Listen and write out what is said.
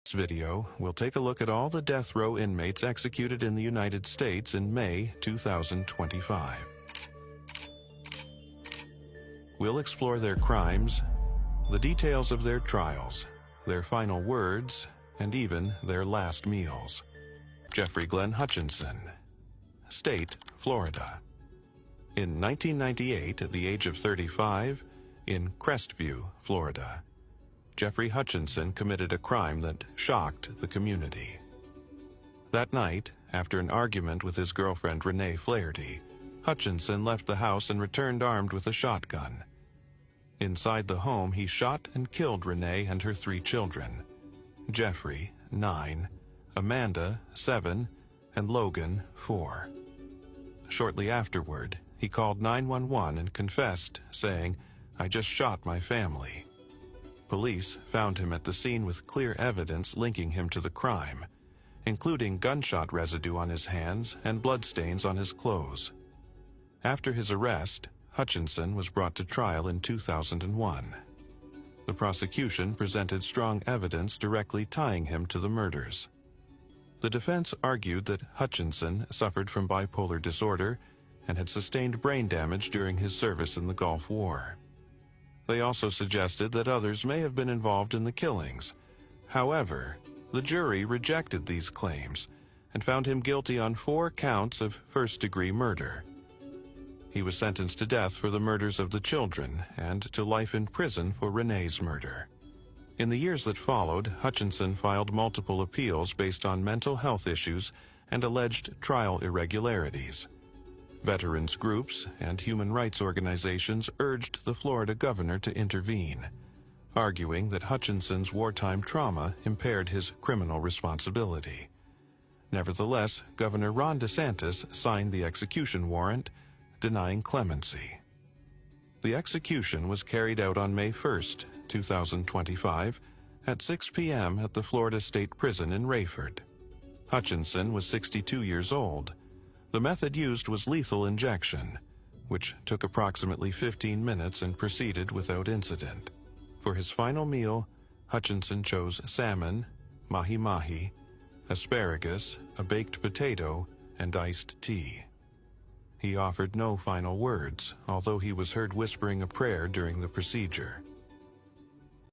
This video, we'll take a look at all the death row inmates executed in the United States in May 2025. We'll explore their crimes, the details of their trials, their final words, and even their last meals. Jeffrey Glenn Hutchinson, State, Florida. In 1998, at the age of 35, in Crestview, Florida, Jeffrey Hutchinson committed a crime that shocked the community. That night, after an argument with his girlfriend Renee Flaherty, Hutchinson left the house and returned armed with a shotgun. Inside the home, he shot and killed Renee and her 3 children, Jeffrey, 9, Amanda, 7, and Logan, 4. Shortly afterward, he called 911 and confessed, saying, "I just shot my family." Police found him at the scene with clear evidence linking him to the crime, including gunshot residue on his hands and bloodstains on his clothes. After his arrest, Hutchinson was brought to trial in 2001. The prosecution presented strong evidence directly tying him to the murders. The defense argued that Hutchinson suffered from bipolar disorder and had sustained brain damage during his service in the Gulf War. They also suggested that others may have been involved in the killings. However, the jury rejected these claims and found him guilty on 4 counts of first-degree murder. He was sentenced to death for the murders of the children and to life in prison for Renee's murder. In the years that followed, Hutchinson filed multiple appeals based on mental health issues and alleged trial irregularities. Veterans groups and human rights organizations urged the Florida governor to intervene, arguing that Hutchinson's wartime trauma impaired his criminal responsibility. Nevertheless, Governor Ron DeSantis signed the execution warrant, denying clemency. The execution was carried out on May 1, 2025, at 6 p.m. at the Florida State Prison in Rayford. Hutchinson was 62 years old. The method used was lethal injection, which took approximately 15 minutes and proceeded without incident. For his final meal, Hutchinson chose salmon, mahi-mahi, asparagus, a baked potato, and iced tea. He offered no final words, although he was heard whispering a prayer during the procedure.